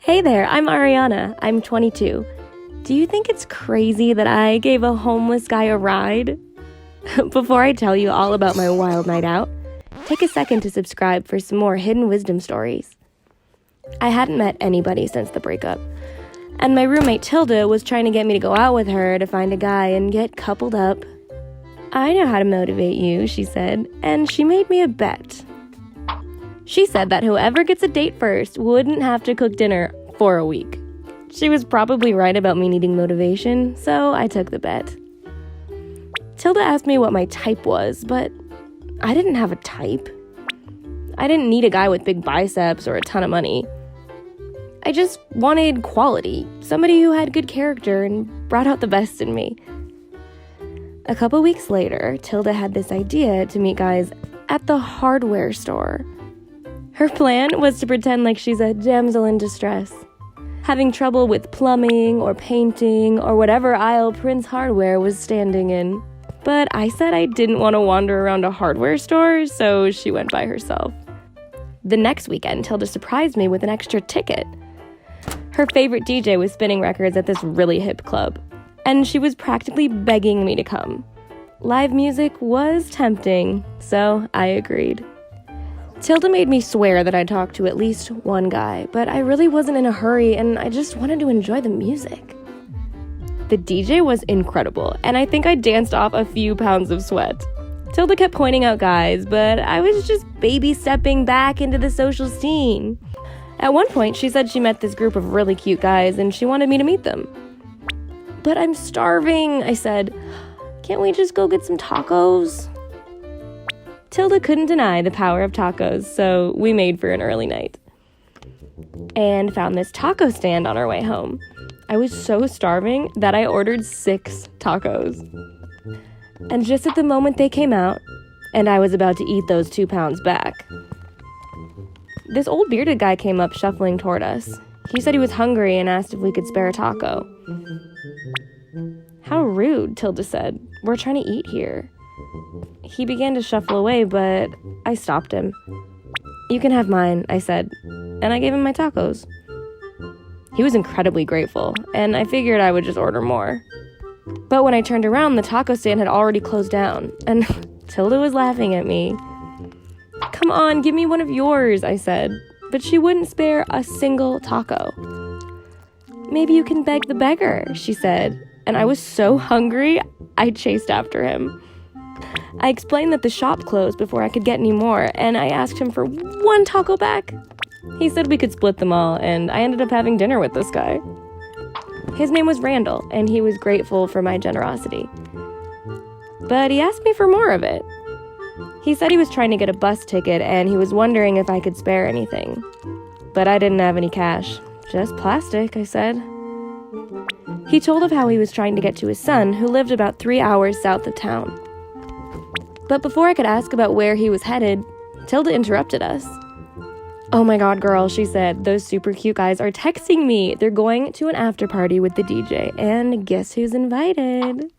Hey there, I'm Ariana. I'm 22. Do you think it's crazy that I gave a homeless guy a ride? Before I tell you all about my wild night out, take a second to subscribe for some more hidden wisdom stories. I hadn't met anybody since the breakup, and my roommate Tilda was trying to get me to go out with her to find a guy and get coupled up. I know how to motivate you, she said, and she made me a bet. She said that whoever gets a date first wouldn't have to cook dinner for a week. She was probably right about me needing motivation, so I took the bet. Tilda asked me what my type was, but I didn't have a type. I didn't need a guy with big biceps or a ton of money. I just wanted quality, somebody who had good character and brought out the best in me. A couple weeks later, Tilda had this idea to meet guys at the hardware store. Her plan was to pretend like she's a damsel in distress, having trouble with plumbing or painting or whatever aisle Prince Hardware was standing in. But I said I didn't want to wander around a hardware store, so she went by herself. The next weekend, Tilda surprised me with an extra ticket. Her favorite DJ was spinning records at this really hip club, and she was practically begging me to come. Live music was tempting, so I agreed. Tilda made me swear that I'd talk to at least one guy, but I really wasn't in a hurry and I just wanted to enjoy the music. The DJ was incredible, and I think I danced off a few pounds of sweat. Tilda kept pointing out guys, but I was just baby-stepping back into the social scene. At one point, she said she met this group of really cute guys and she wanted me to meet them. But I'm starving, I said. Can't we just go get some tacos? Tilda couldn't deny the power of tacos, so we made for an early night. And found this taco stand on our way home. I was so starving that I ordered 6 tacos. And just at the moment they came out, and I was about to eat those 2 pounds back, this old bearded guy came up shuffling toward us. He said he was hungry and asked if we could spare a taco. How rude, Tilda said. We're trying to eat here. He began to shuffle away, but I stopped him. You can have mine, I said, and I gave him my tacos. He was incredibly grateful, and I figured I would just order more. But when I turned around, the taco stand had already closed down, and Tilda was laughing at me. Come on, give me one of yours, I said, but she wouldn't spare a single taco. Maybe you can beg the beggar, she said, and I was so hungry, I chased after him. I explained that the shop closed before I could get any more, and I asked him for 1 taco back. He said we could split them all, and I ended up having dinner with this guy. His name was Randall, and he was grateful for my generosity. But he asked me for more of it. He said he was trying to get a bus ticket, and he was wondering if I could spare anything. But I didn't have any cash. Just plastic, I said. He told of how he was trying to get to his son, who lived about 3 hours south of town. But before I could ask about where he was headed, Tilda interrupted us. Oh my god, girl, she said, those super cute guys are texting me. They're going to an after party with the DJ, and guess who's invited?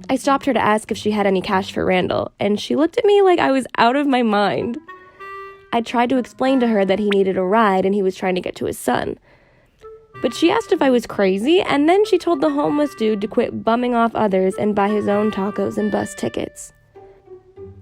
I stopped her to ask if she had any cash for Randall, and she looked at me like I was out of my mind. I tried to explain to her that he needed a ride and he was trying to get to his son. But she asked if I was crazy, and then she told the homeless dude to quit bumming off others and buy his own tacos and bus tickets.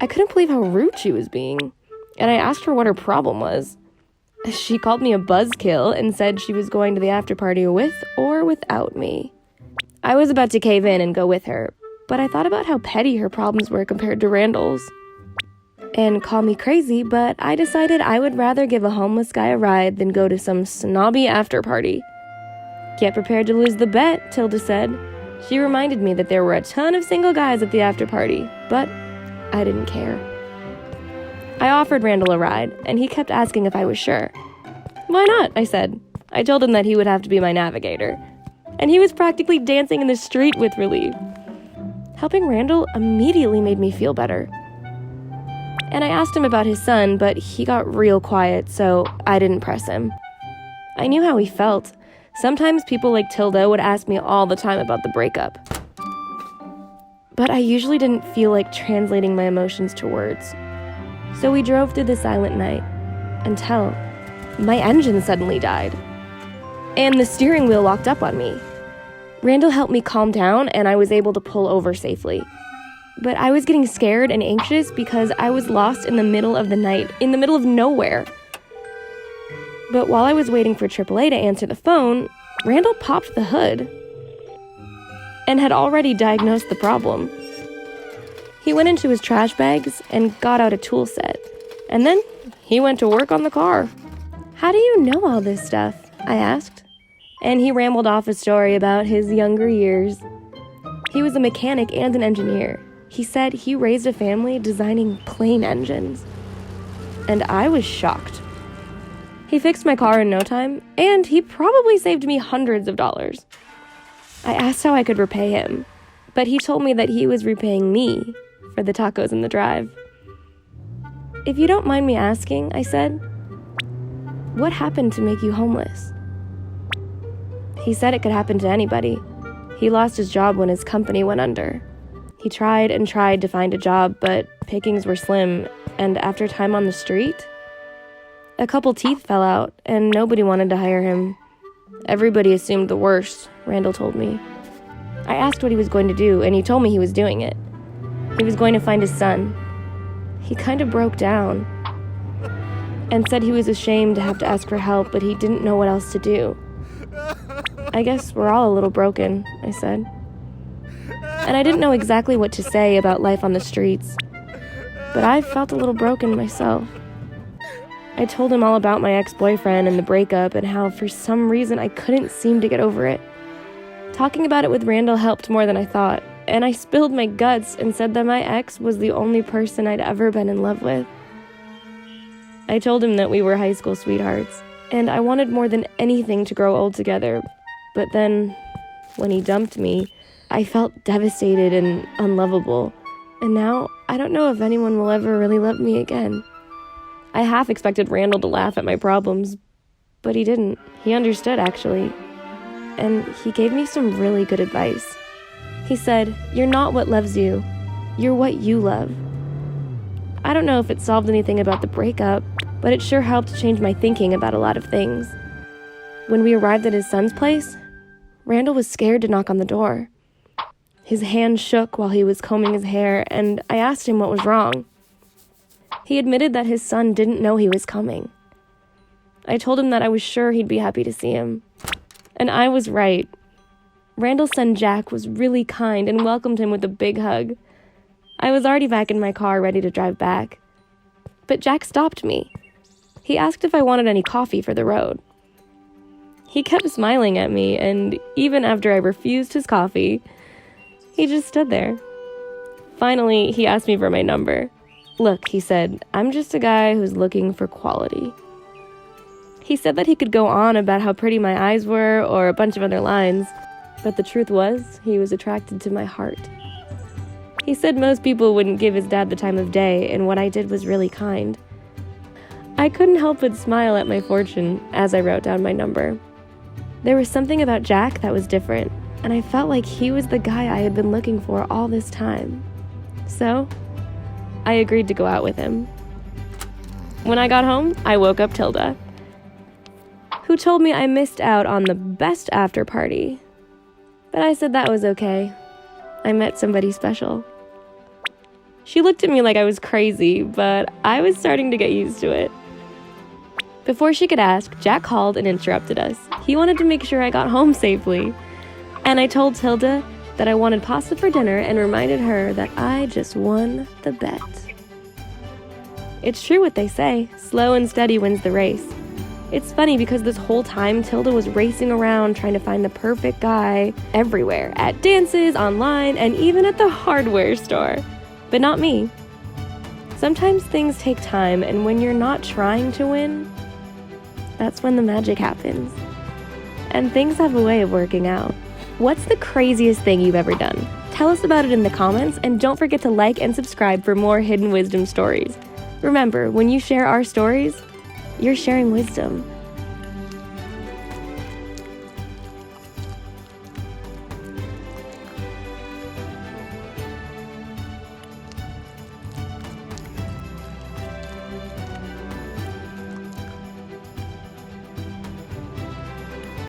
I couldn't believe how rude she was being, and I asked her what her problem was. She called me a buzzkill and said she was going to the after party with or without me. I was about to cave in and go with her, but I thought about how petty her problems were compared to Randall's. And call me crazy, but I decided I would rather give a homeless guy a ride than go to some snobby after party. Get prepared to lose the bet, Tilda said. She reminded me that there were a ton of single guys at the after party, but I didn't care. I offered Randall a ride, and he kept asking if I was sure. Why not? I said. I told him that he would have to be my navigator. And he was practically dancing in the street with relief. Helping Randall immediately made me feel better. And I asked him about his son, but he got real quiet, so I didn't press him. I knew how he felt. Sometimes people like Tilda would ask me all the time about the breakup. But I usually didn't feel like translating my emotions to words. So we drove through the silent night until my engine suddenly died, and the steering wheel locked up on me. Randall helped me calm down, and I was able to pull over safely. But I was getting scared and anxious because I was lost in the middle of the night, in the middle of nowhere. But while I was waiting for AAA to answer the phone, Randall popped the hood and had already diagnosed the problem. He went into his trash bags and got out a tool set, and then he went to work on the car. "How do you know all this stuff?" I asked, and he rambled off a story about his younger years. He was a mechanic and an engineer. He said he raised a family designing plane engines, and I was shocked. He fixed my car in no time, and he probably saved me hundreds of dollars. I asked how I could repay him, but he told me that he was repaying me for the tacos in the drive. "If you don't mind me asking," I said, "what happened to make you homeless?" He said it could happen to anybody. He lost his job when his company went under. He tried and tried to find a job, but pickings were slim, and after time on the street, a couple teeth fell out, and nobody wanted to hire him. Everybody assumed the worst, Randall told me. I asked what he was going to do, and he told me he was doing it. He was going to find his son. He kind of broke down and said he was ashamed to have to ask for help, but he didn't know what else to do. "I guess we're all a little broken," I said. And I didn't know exactly what to say about life on the streets, but I felt a little broken myself. I told him all about my ex-boyfriend and the breakup and how for some reason I couldn't seem to get over it. Talking about it with Randall helped more than I thought, and I spilled my guts and said that my ex was the only person I'd ever been in love with. I told him that we were high school sweethearts, and I wanted more than anything to grow old together, but then, when he dumped me, I felt devastated and unlovable, and now I don't know if anyone will ever really love me again. I half expected Randall to laugh at my problems, but he didn't. He understood, actually. And he gave me some really good advice. He said, "You're not what loves you. You're what you love." I don't know if it solved anything about the breakup, but it sure helped change my thinking about a lot of things. When we arrived at his son's place, Randall was scared to knock on the door. His hand shook while he was combing his hair, and I asked him what was wrong. He admitted that his son didn't know he was coming. I told him that I was sure he'd be happy to see him. And I was right. Randall's son Jack was really kind and welcomed him with a big hug. I was already back in my car ready to drive back. But Jack stopped me. He asked if I wanted any coffee for the road. He kept smiling at me, and even after I refused his coffee, he just stood there. Finally, he asked me for my number. "Look," he said, "I'm just a guy who's looking for quality." He said that he could go on about how pretty my eyes were or a bunch of other lines, but the truth was, he was attracted to my heart. He said most people wouldn't give his dad the time of day, and what I did was really kind. I couldn't help but smile at my fortune as I wrote down my number. There was something about Jack that was different, and I felt like he was the guy I had been looking for all this time. So, I agreed to go out with him. When I got home, I woke up Tilda, who told me I missed out on the best after party. But I said that was okay. I met somebody special. She looked at me like I was crazy, but I was starting to get used to it. Before she could ask, Jack called and interrupted us. He wanted to make sure I got home safely. And I told Tilda that I wanted pasta for dinner and reminded her that I just won the bet. It's true what they say, slow and steady wins the race. It's funny because this whole time Tilda was racing around trying to find the perfect guy everywhere, at dances, online, and even at the hardware store. But not me. Sometimes things take time, and when you're not trying to win, that's when the magic happens. And things have a way of working out. What's the craziest thing you've ever done? Tell us about it in the comments, and don't forget to like and subscribe for more hidden wisdom stories. Remember, when you share our stories, you're sharing wisdom.